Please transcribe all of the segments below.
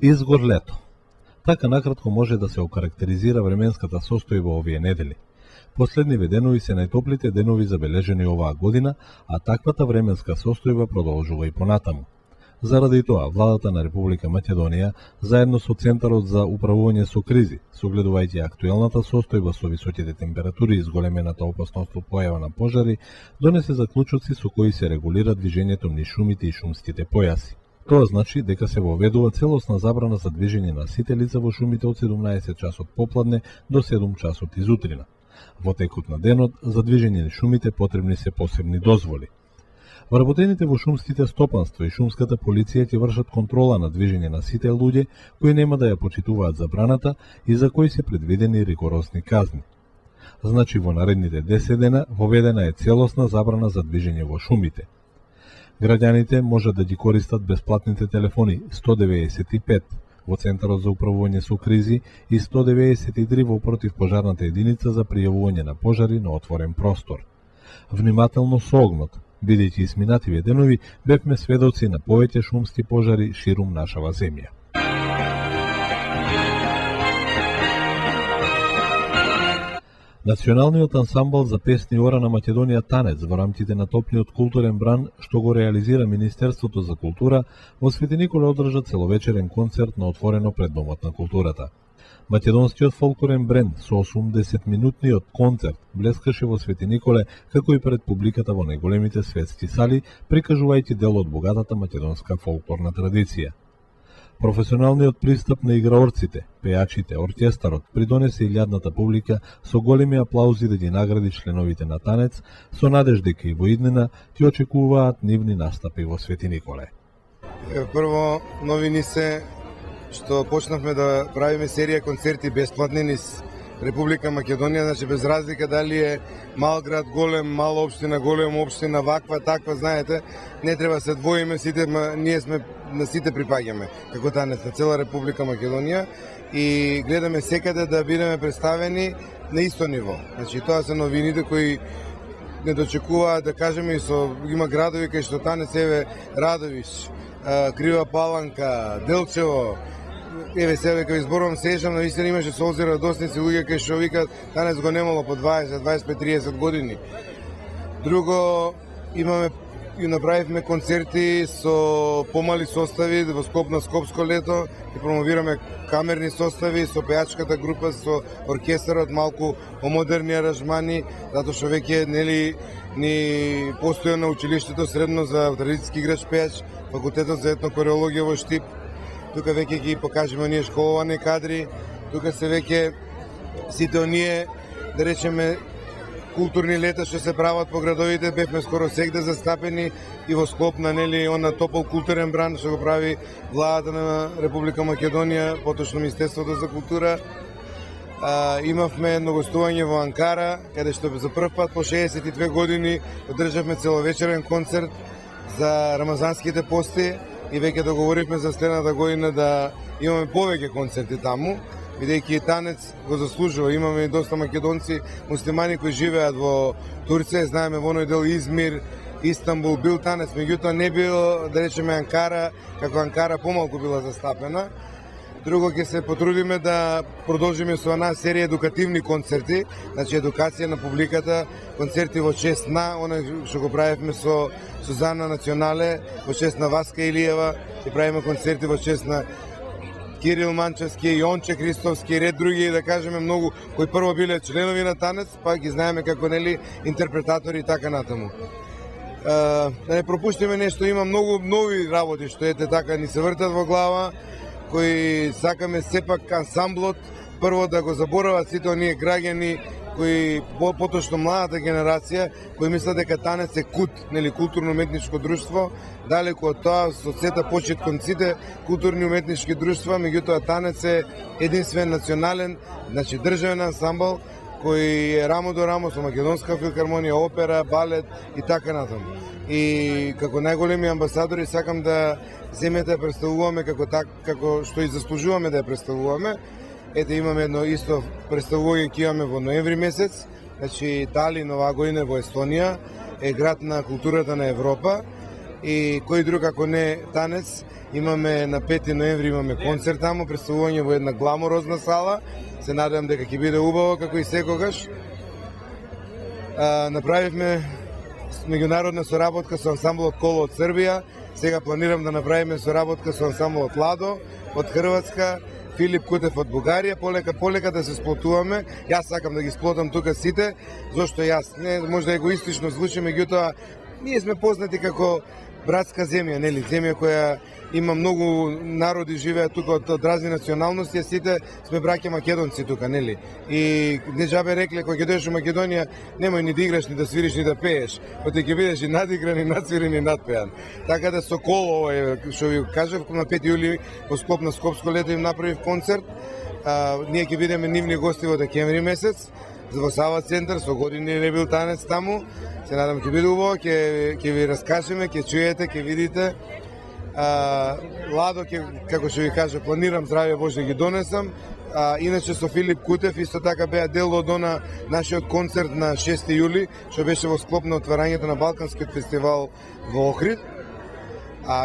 Изгор лето. Така накратко може да се окарактеризира временската состојба овие недели. Последниве денови се најтоплите денови забележени оваа година, а таквата временска состојба продолжува и понатаму. Заради тоа, владата на Република Македонија, заедно со Центарот за управување со кризи, согледувајќи актуелната состојба со високите температури и зголемената опасност од појава на пожари, донесе заклучоци со кои се регулира движењето низ шумите и шумските појаси. Тоа значи дека се воведува целосна забрана за движење на сите лица во шумите од 17 часот попладне до 7 часот изутрина. Во текот на денот, за движење низ шумите потребни се посебни дозволи. Вработените во шумските стопанства и шумската полиција ќе вршат контрола на движење на сите луѓе кои нема да ја почитуваат забраната и за кои се предвидени ригорозни казни. Значи во наредните 10 дена воведена е целосна забрана за движење во шумите. Граѓаните можат да ги користат бесплатните телефони 195 во Центарот за управување со кризи и 193 во противпожарната единица за пријавување на пожари на отворен простор. Внимателно со огнот, бидејќи изминативе денови бевме сведоци на повеќе шумски пожари ширум нашава земја. Националниот ансамбл за песни ора на Македонија Танец во рамките на топниот културен бран што го реализира Министерството за култура во Свети Николе одржа целовечерен концерт на отворено пред Домот на културата. Македонскиот фолклорен бренд со 80-минутниот концерт блескаше во Свети Николе како и пред публиката во најголемите светски сали, прикажувајќи дел од богатата македонска фолклорна традиција. Професионалниот пристап на играорците, пејачите, оркестарот придонесе илјадната публика со големи аплаузи да ги награди членовите на Танец, со надеж дека и во иднина ќе очекуваат нивни настапи во Свети Николе. Прво, новини се што почнавме да правиме серија концерти бесплатни низ Република Македонија, значи без разлика дали е мал град, голем, мала општина, голема општина, ваква, таква, знаете, не треба се двоиме, сите, ние сме на сите припаѓаме, како Танец на цела Република Македонија и гледаме секаде да бидеме представени на исто ниво. Значи тоа се новините кои не дочекуваат, да кажеме, и со има градови кај што Танец, еве Радовиш, Крива Паланка, Делчево. Еве себе кога изборувам сеќам, наистина имаше солзи радосници, луѓе кај што викаат Танец го немало по 20, 25, 30 години. Друго, имаме и направивме концерти со помали состави во скоп на Скопско лето и промовираме камерни состави со пејачката група, со оркестарот, малку помодерни аранжмани, затоа што веќе нели ни постоја на училиштето средно за традицијски играч пејач, факултетот за етно хореологија во Штип. Тука веќе ги покажеме оние школовани кадри, тука се веќе сите оние, да речеме, културни лета што се прават по градовите, бевме скоро сегде застапени и во склоп на нели она топол културен бран што го прави владата на Република Македонија, поточно Министерството за култура. Имавме едно гостување во Анкара, каде што за прв пат по 62 години одржавме целовечерен концерт за рамазанските пости и веќе договоривме за следната година да имаме повеќе концерти таму, бидејќи Танец го заслужува. Имаме и доста македонци, муслимани кои живеат во Турција, знаеме во оној дел Измир, Истанбул, бил Танец, меѓутоа не бил, да речеме, Анкара, како Анкара помалку била застапена. Друго, ќе се потрудиме да продолжиме со една серија едукативни концерти, значи едукација на публиката, концерти во чест на, оној што го правевме со Сузана Национале, во чест на Васка Илиева, ќе правиме концерти во чест на Кирил Манчевски, Јонче Христовски и ред други, да кажеме многу, кои прво биле членови на Танец, па ги знаеме како нели интерпретатори и така натаму. Да не пропуштиме нешто, има многу нови работи што ете така ни се вртат во глава, кои сакаме сепак ансамблот прво да го заборават сите оние граѓани кои поточно младата генерација кои мислат дека Танец е КУТ, нели културно-уметничко друштво, далеку од тоа, со сета почит кон сите културни уметнички друштва, меѓутоа Танец е единствен национален, значи државен ансамбл кој е рамо до рамо со Македонска филхармонија, опера, балет и така натаму. И како најголеми амбасадори сакам да земјата ја представуваме како што и заслужуваме да ја представуваме. Ете, имаме едно исто представување ќе имаме во ноември месец, значи Талин оваа година во Естонија е град на културата на Европа и кој друг ако не танец. Имаме на 5 ноември имаме концерт таму, представување во една гламорозна сала. Се надевам дека ќе биде убаво како и секогаш. Направивме меѓународна соработка со ансамблот Коло од Србија. Сега планирам да направиме соработка со ансамблот Ладо од Хрватска, Филип Кутев од Бугарија, полека да се сплотуваме. Јас сакам да ги сплотам тука сите, зашто јас не може егоистично звучи, меѓутоа ние сме познати како братска земја, нели, земја која има многу народи живеат тука од разни националности, а сите сме браќа македонци тука, нели? И не жабе рекле кога ќе дојдеш во Македонија, немој ни да играш, ни да свириш, ни да пееш, оти ќе бидеш и надигран, и надсвирен, и надпеан. Така да со Коло, што ви кажав, на 5 јули во Скоп на Скопско лето им направив концерт. Ние ќе бидеме нивни гости во декември месец во Сава центар, со години не бил танец таму. Се надам ќе биде убаво, ќе ви раскажеме, ќе чуете, ќе видите. Ладо, како што ви кажа, планирам здравје Боже ги донесам. Иначе со Филип Кутев исто така беа дел од нашиот концерт на 6 јули, што беше во склоп на отварањето на Балканскиот фестивал во Охрид.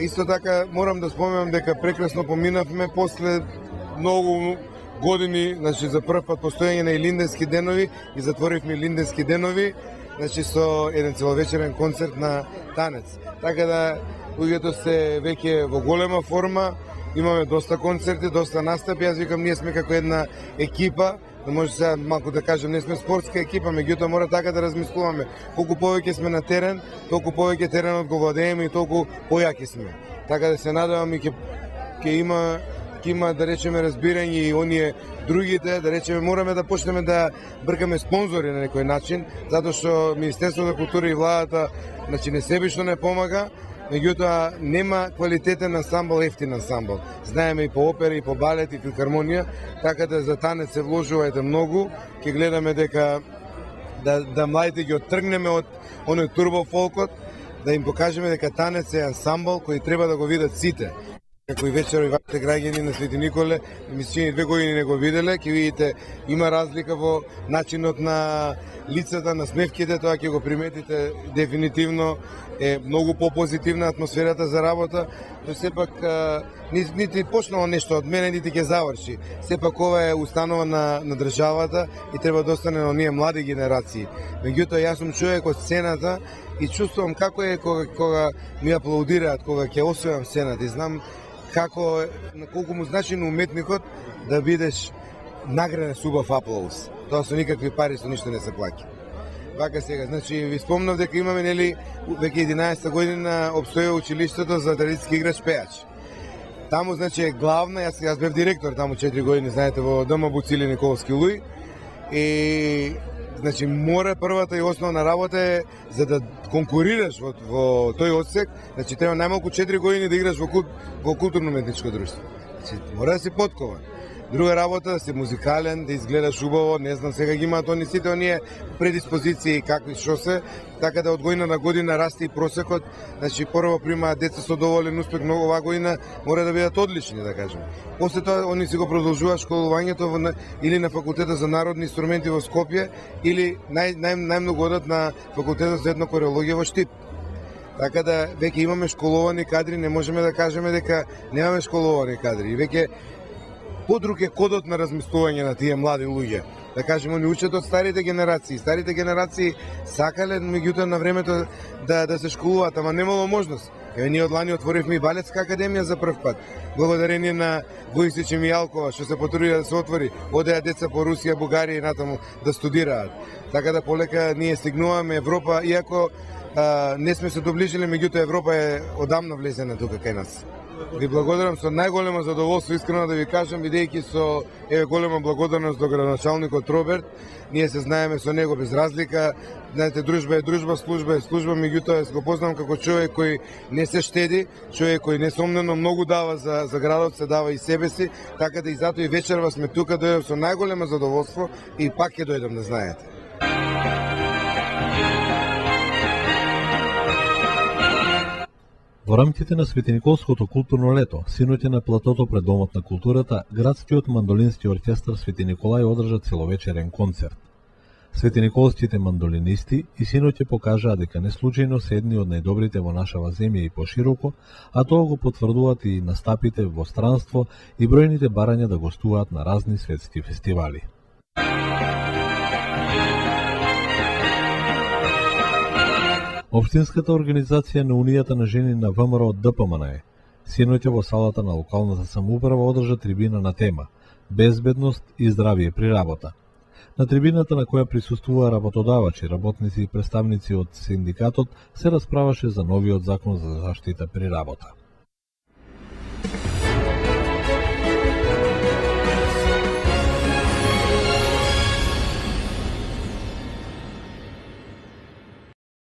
Исто така морам да споменам дека прекрасно поминавме после многу години, значи за прв пат постојање на Илинденски денови и затворивме Илинденски денови, значи со еден целовечерен концерт на танец. Така да луѓето се веќе во голема форма, имаме доста концерти, доста настапи, јас викам ние сме како една екипа, да може сега малку да кажем, не сме спортска екипа, меѓутоа мора така да размислуваме. Колку повеќе сме на терен, толку повеќе теренот го владееме и толку појаки сме. Така да се надевам и ќе има да речеме разбирање и оние другите, да речеме мораме да почнеме да бркаме спонзори на некој начин, затоа што Министерството за култура и владата, значи не себишно не помага, меѓутоа нема квалитетен ансамбл, ефтин ансамбл. Знаеме и по опера, и по балет, и филхармонија, така да за танец се вложувајте многу, ќе гледаме дека да младите ги оттргнеме од оној турбофолкот, да им покажеме дека танец е ансамбл кој треба да го видат сите. Како и вечер вашите граѓани на Свети Николе, мислени 2 години не го виделе, ќе видите има разлика во начинот на лицата, на смевките, тоа ќе го приметите дефинитивно е многу попозитивна атмосферата за работа, но сепак нити почнало нешто од мене, нити ќе заврши. Сепак ова е установа на државата и треба да остане на оние млади генерации. Меѓутоа јас сум човек од сцената и чувствувам како е кога ми аплаудираат, кога ќе освојам сцената и знам како колку му значи на уметникот да бидеш награден с убав аплауз. Тоа со никакви пари, со ништо не се плаќа. Вака сега, значи ви спомнав дека имаме нели веќе 11 година опстојува училиштето за традицијски играч пејач. Таму значи е главна, јас бев директор таму 4 години, знаете, во ДМ Буцили Николски Луј. И значи мора првата и основна работа е за да конкурираш во тој одсек, значи треба најмалку 4 години да играш во културно-уметничко друштво. Значи мора да си подкован. Друга работа да си музикален, да изгледаш убаво, не знам сега ги имаат они сите оние предиспозиции какви што се, така да од година на година расте и просекот. Значи прво примаат деца со доволен успех, многу оваа година мора да бидат одлични, да кажем. После тоа они си го продолжуваат школувањето или на факултетот за народни инструменти во Скопје или најмногу одат на факултетот за етнокорелогија во Штип. Така да веќе имаме школувани кадри, не можеме да кажеме дека немаме школувани кадри. И веќе подруг е кодот на размислување на тие млади луѓе. Да кажеме, они учат од старите генерации. Старите генерации сакале меѓутоа на времето да се школуваат, ама немало можност. Еве ние од лани отворивме и балетска академија за прв пат. Благодарение на Војсич Мијалкова што се потрудија да се отвори. Одеа деца по Русија, Бугарија и натаму да студираат. Така да полека ние стигнуваме Европа, иако не сме се доближили, меѓутоа Европа е одамна влезена тука кај нас. Ви благодарам со најголемо задоволство, искрено да ви кажам, бидејќи со голема благодарност до градоначалникот Роберт. Ние се знаеме со него без разлика. Знаете, дружба е дружба, служба е служба, меѓутоа го познавам како човек кој не се штеди, човек кој несомнено многу дава за градот, се дава и себе си, така да и затоа и вечерва сме тука, дојдов со најголемо задоволство и пак ќе дојдам, да знаете. Во рамките на Светиниколското културно лето, синоќа на платото пред Домот на културата, градскиот мандолински оркестар Свети Николај одржа целовечерен концерт. Светиниколските мандолинисти и синоќе покажаа дека не случајно се едни од најдобрите во нашава земја и пошироко, а тоа го потврдуваат и настапите во странство и бројните барања да гостуваат на разни светски фестивали. Општинската организација на Унијата на жени на ВМРО ДПМН синоќа во салата на локалната самоуправа одржа трибина на тема Безбедност и здравје при работа. На трибината на која присуствуваа работодавачи, работници и представници од синдикатот се расправаше за новиот закон за заштита при работа.